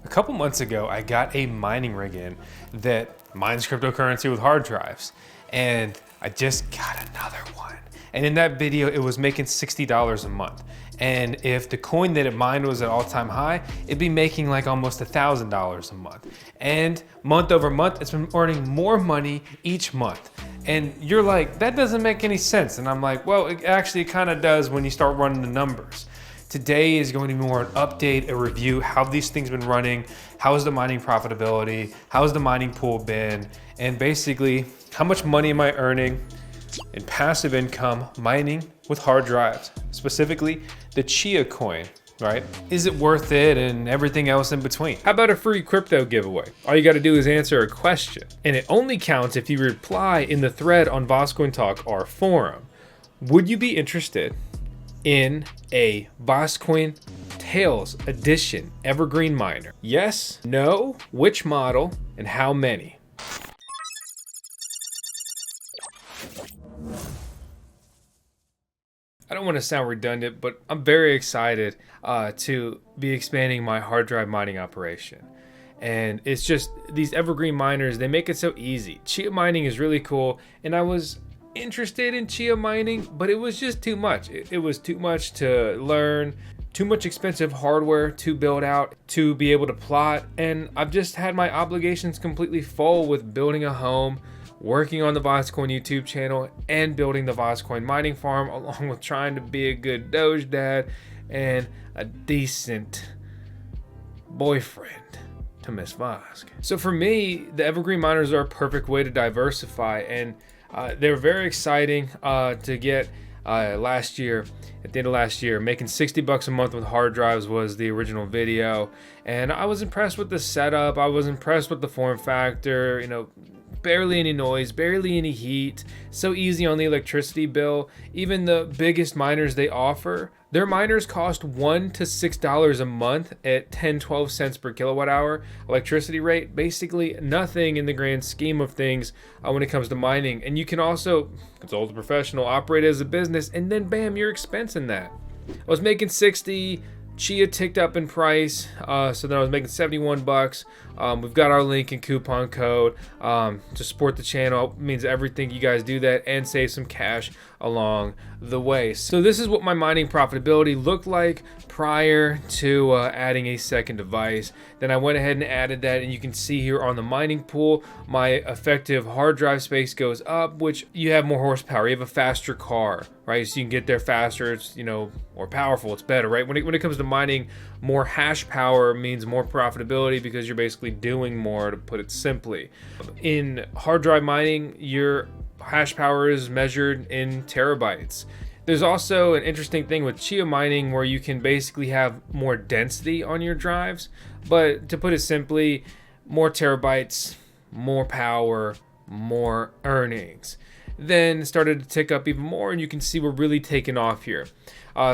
A couple months ago, I got a mining rig in that mines cryptocurrency with hard drives, and I just got another one. And in that video, it was making $60 a month. And if the coin that it mined was at all-time high, it'd be making like almost $1,000 a month. And month over month, it's been earning more money each month. And you're like, that doesn't make any sense. And I'm like, well, it actually kind of does when you start running the numbers. Today is going to be more an update, a review, how these things been running, how is the mining profitability, how has the mining pool been, and basically how much money am I earning in passive income mining with hard drives, specifically the Chia coin, right? Is it worth it and everything else in between? How about a free crypto giveaway? All you gotta do is answer a question, and it only counts if you reply in the thread on VoskCoin Talk, our forum. Would you be interested in a VoskCoin Tails Edition Evergreen Miner? Yes, no, which model, and how many? I don't want to sound redundant, but I'm very excited to be expanding my hard drive mining operation. And it's just these Evergreen Miners, they make it so easy. Chia mining is really cool, and I was interested in Chia mining, but it was just too much. It was too much to learn, too much expensive hardware to build out, to be able to plot, and I've just had my obligations completely full with building a home, working on the VoskCoin YouTube channel, and building the VoskCoin mining farm, along with trying to be a good Doge dad and a decent boyfriend to Miss Vosk. So for me, the Evergreen Miners are a perfect way to diversify, and they were very exciting to get last year. At the end of last year, making $60 a month with hard drives was the original video, and I was impressed with the setup. I was impressed with the form factor, barely any noise, barely any heat, so easy on the electricity bill. Even the biggest miners they offer, their miners cost $1 to $6 a month at 10-12 cents per kilowatt hour electricity rate. Basically nothing in the grand scheme of things when it comes to mining. And you can also consult a professional, operate as a business, and then bam, you're expensing that. I was making 60. Chia ticked up in price, so then I was making 71 bucks. We've got our link and coupon code to support the channel. It means everything. You guys do that and save some cash along the way. So this is what my mining profitability looked like prior to adding a second device. Then I went ahead and added that, and you can see here on the mining pool, my effective hard drive space goes up, which you have more horsepower, you have a faster car, right? So you can get there faster, it's more powerful, it's better, right? When it comes to mining, more hash power means more profitability because you're basically doing more, to put it simply. In hard drive mining, your hash power is measured in terabytes. There's also an interesting thing with Chia mining where you can basically have more density on your drives, but to put it simply, more terabytes, more power, more earnings. Then started to tick up even more, and you can see we're really taking off here.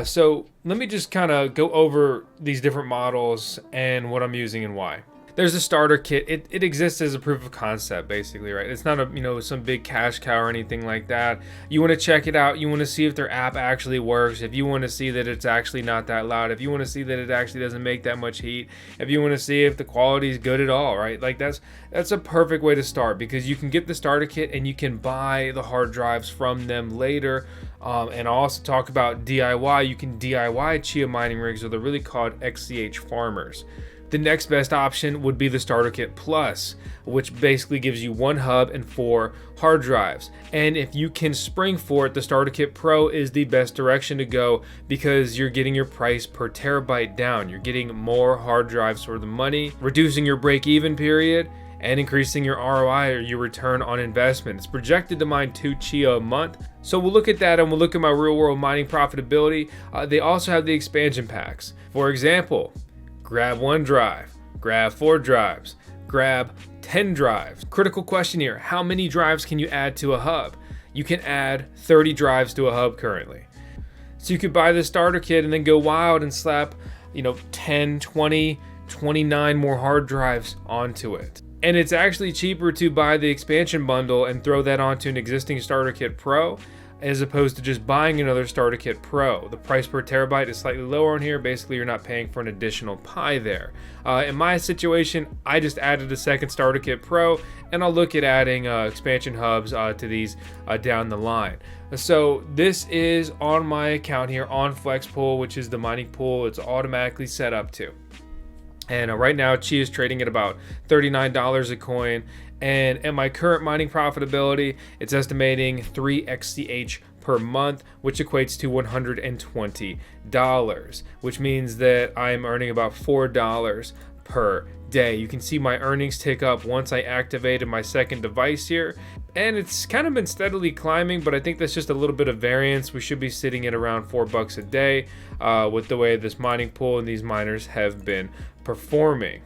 So let me just kind of go over these different models and what I'm using and why. There's a starter kit. It exists as a proof of concept, basically, right? It's not a some big cash cow or anything like that. You want to check it out. You want to see if their app actually works. If you want to see that it's actually not that loud. If you want to see that it actually doesn't make that much heat. If you want to see if the quality is good at all, right? Like that's a perfect way to start, because you can get the starter kit and you can buy the hard drives from them later. And I'll also talk about DIY. You can DIY Chia mining rigs, or they're really called XCH farmers. The next best option would be the Starter Kit Plus, which basically gives you one hub and 4 hard drives. And if you can spring for it, the Starter Kit Pro is the best direction to go, because you're getting your price per terabyte down. You're getting more hard drives for the money, reducing your break-even period, and increasing your ROI, or your return on investment. It's projected to mine 2 Chia a month. So we'll look at that, and we'll look at my real-world mining profitability. They also have the expansion packs. For example, grab 1 drive, grab 4 drives, grab 10 drives. Critical question here, how many drives can you add to a hub? You can add 30 drives to a hub currently. So you could buy the starter kit and then go wild and slap 10, 20, 29 more hard drives onto it. And it's actually cheaper to buy the expansion bundle and throw that onto an existing starter kit pro as opposed to just buying another starter kit Pro. The price per terabyte is slightly lower on here. Basically, you're not paying for an additional Pi there. In my situation, I just added a second starter kit Pro, and I'll look at adding expansion hubs to these down the line. So this is on my account here on FlexPool, which is the mining pool it's automatically set up to. And right now, Chia is trading at about $39 a coin. And at my current mining profitability, it's estimating 3 XCH per month, which equates to $120, which means that I'm earning about $4 per day. You can see my earnings tick up once I activated my second device here, and it's kind of been steadily climbing, but I think that's just a little bit of variance. We should be sitting at around $4 a day with the way this mining pool and these miners have been performing.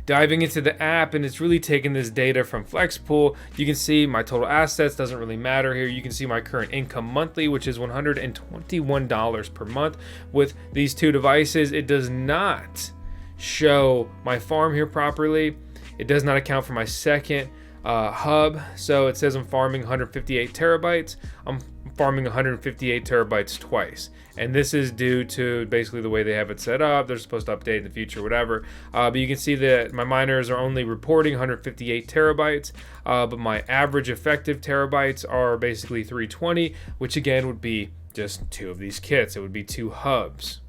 Diving into the app, and it's really taking this data from FlexPool. You can see my total assets, doesn't really matter here. You can see my current income monthly, which is $121 per month with these two devices. It does not show my farm here properly. It does not account for my second hub. So it says I'm farming 158 terabytes. I'm farming 158 terabytes twice. And this is due to basically the way they have it set up. They're supposed to update in the future, whatever. But you can see that my miners are only reporting 158 terabytes, but my average effective terabytes are basically 320, which again would be just two of these kits. It would be two hubs.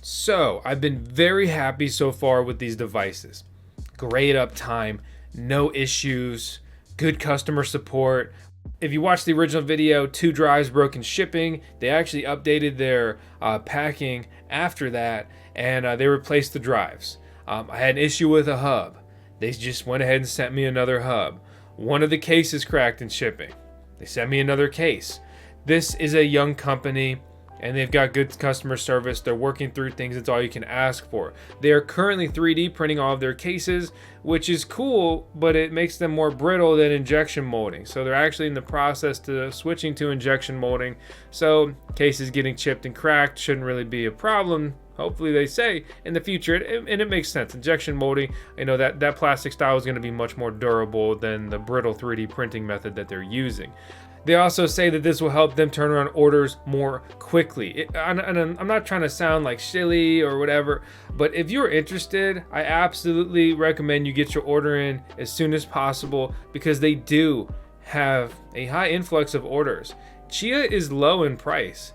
So I've been very happy so far with these devices. Great uptime, no issues, good customer support. If you watch the original video, 2 drives broken shipping. They actually updated their packing after that, and they replaced the drives. I had an issue with a hub. They just went ahead and sent me another hub. One of the cases cracked in shipping. They sent me another case. This is a young company, and they've got good customer service. They're working through things. It's all you can ask for. They are currently 3D printing all of their cases, which is cool, but it makes them more brittle than injection molding. So they're actually in the process to switching to injection molding. So cases getting chipped and cracked shouldn't really be a problem. Hopefully, they say in the future, and it makes sense. Injection molding, that plastic style is going to be much more durable than the brittle 3D printing method that they're using. They also say that this will help them turn around orders more quickly. And I'm not trying to sound like shilly or whatever, but if you're interested, I absolutely recommend you get your order in as soon as possible because they do have a high influx of orders. Chia is low in price.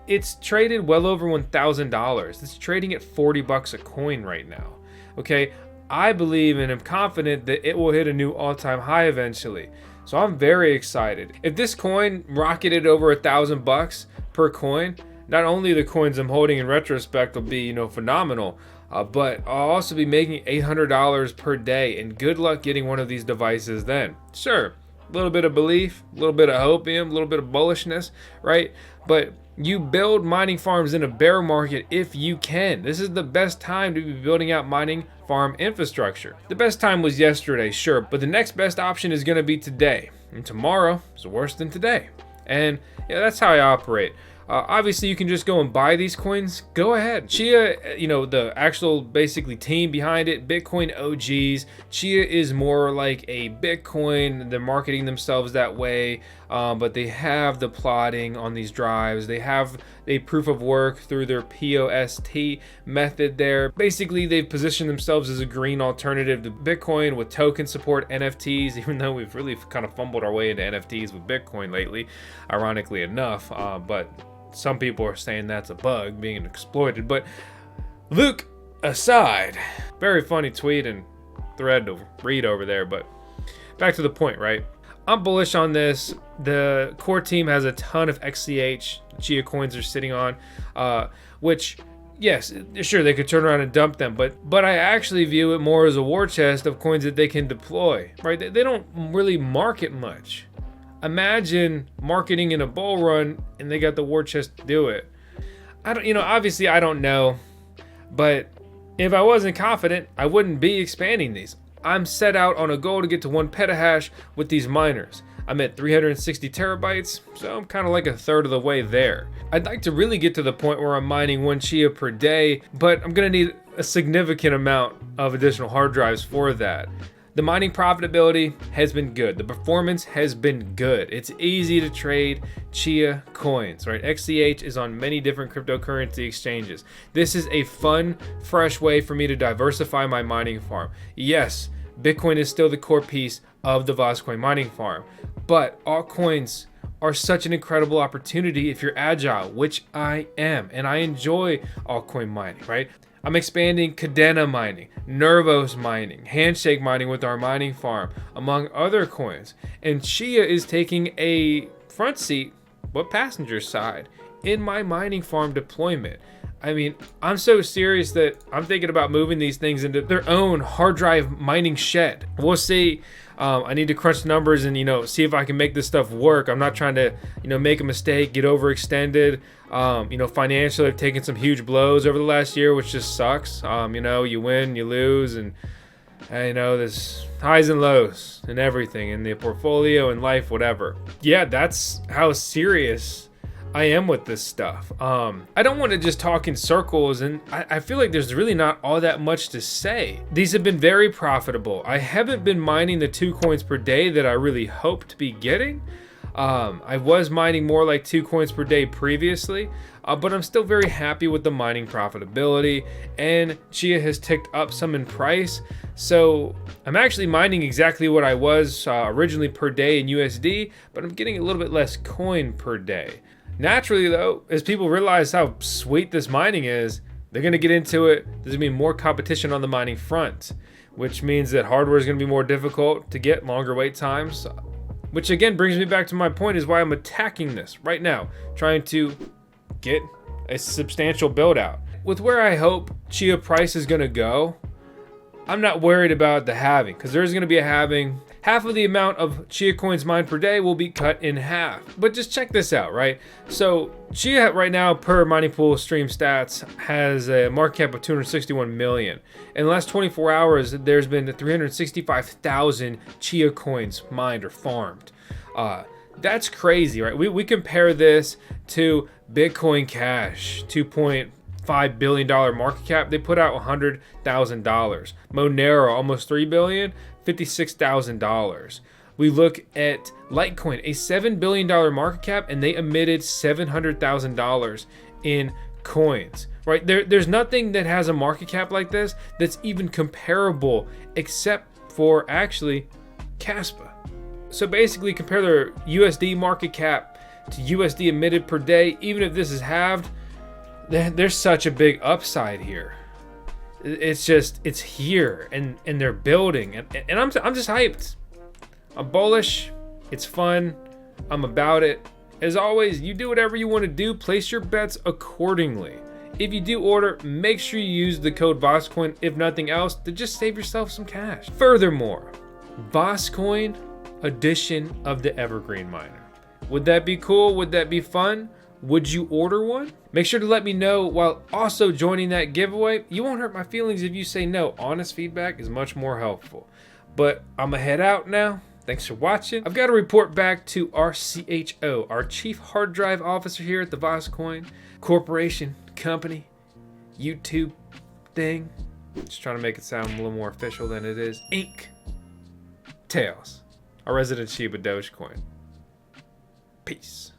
It's traded well over $1,000. It's trading at $40 a coin right now. Okay, I believe and am confident that it will hit a new all-time high eventually. So I'm very excited. If this coin rocketed over $1,000 per coin, not only the coins I'm holding in retrospect will be, phenomenal, but I'll also be making $800 per day. And good luck getting one of these devices then. Sure, a little bit of belief, a little bit of hopium, a little bit of bullishness, right? But you build mining farms in a bear market if you can. This is the best time to be building out mining farm infrastructure. The best time was yesterday, sure, but the next best option is going to be today. And tomorrow is worse than today. And yeah, that's how I operate. Obviously, you can just go and buy these coins. Go ahead. Chia, the actual basically team behind it, Bitcoin OGs. Chia is more like a Bitcoin. They're marketing themselves that way, but they have the plotting on these drives. They have a proof of work through their POST method there. Basically, they've positioned themselves as a green alternative to Bitcoin with token support, NFTs, even though we've really kind of fumbled our way into NFTs with Bitcoin lately, ironically enough, but some people are saying that's a bug being exploited. But Luke aside, very funny tweet and thread to read over there, but back to the point, right? I'm bullish on this. The core team has a ton of XCH Chia coins are sitting on, which, yes, sure, they could turn around and dump them, but I actually view it more as a war chest of coins that they can deploy, right? They don't really market much. Imagine marketing in a bull run and they got the war chest to do it. Obviously I don't know, but if I wasn't confident, I wouldn't be expanding these. I'm set out on a goal to get to 1 petahash with these miners. I'm at 360 terabytes, so I'm kind of like a third of the way there. I'd like to really get to the point where I'm mining 1 Chia per day, but I'm gonna need a significant amount of additional hard drives for that. The mining profitability has been good. The performance has been good. It's easy to trade Chia coins, right? XCH is on many different cryptocurrency exchanges. This is a fun, fresh way for me to diversify my mining farm. Yes, Bitcoin is still the core piece of the VoskCoin mining farm, but altcoins are such an incredible opportunity if you're agile, which I am, and I enjoy altcoin mining, right? I'm expanding Cadena mining, Nervos mining, Handshake mining with our mining farm, among other coins. And Chia is taking a front seat, but passenger side, in my mining farm deployment. I mean, I'm so serious that I'm thinking about moving these things into their own hard drive mining shed. We'll see. I need to crunch numbers and, see if I can make this stuff work. I'm not trying to, make a mistake, get overextended. Financially, I've taken some huge blows over the last year, which just sucks. You win, you lose, and there's highs and lows and everything in the portfolio and life, whatever. Yeah, that's how serious I am with this stuff. I don't want to just talk in circles, and I feel like there's really not all that much to say. These have been very profitable. I haven't been mining the 2 coins per day that I really hoped to be getting. I was mining more like 2 coins per day previously, but I'm still very happy with the mining profitability, and Chia has ticked up some in price. So I'm actually mining exactly what I was originally per day in USD, but I'm getting a little bit less coin per day. Naturally, though, as people realize how sweet this mining is, they're going to get into it. There's going to be more competition on the mining front, which means that hardware is going to be more difficult to get, longer wait times, which again brings me back to my point is why I'm attacking this right now, trying to get a substantial build out. With where I hope Chia price is going to go, I'm not worried about the halving, because there's going to be a halving. Half of the amount of Chia coins mined per day will be cut in half. But just check this out, right? So Chia right now, per mining pool stream stats, has a market cap of 261 million. In the last 24 hours, there's been 365,000 Chia coins mined or farmed. That's crazy, right? We compare this to Bitcoin Cash, $2.5 billion market cap. They put out $100,000. Monero, almost $3 billion. $56,000. We look at Litecoin, a $7 billion market cap, and they emitted $700,000 in coins, right? There's nothing that has a market cap like this that's even comparable except for actually Caspa. So basically compare their USD market cap to USD emitted per day. Even if this is halved, there's such a big upside here. It's here, and they're building, and I'm just hyped. I'm bullish. It's fun. I'm about it. As always, you do whatever you want to do. Place your bets accordingly. If you do order, make sure you use the code VoskCoin, if nothing else, to just save yourself some cash. Furthermore, VoskCoin edition of the Evergreen Miner. Would that be cool? Would that be fun? Would you order one? Make sure to let me know while also joining that giveaway. You won't hurt my feelings if you say no. Honest feedback is much more helpful. But I'm gonna head out now. Thanks for watching. I've got to report back to our CHO, our Chief Hard Drive Officer here at the VoskCoin Corporation, company, YouTube thing. Just trying to make it sound a little more official than it is. Inc. Tails, our resident Shiba Dogecoin. Peace.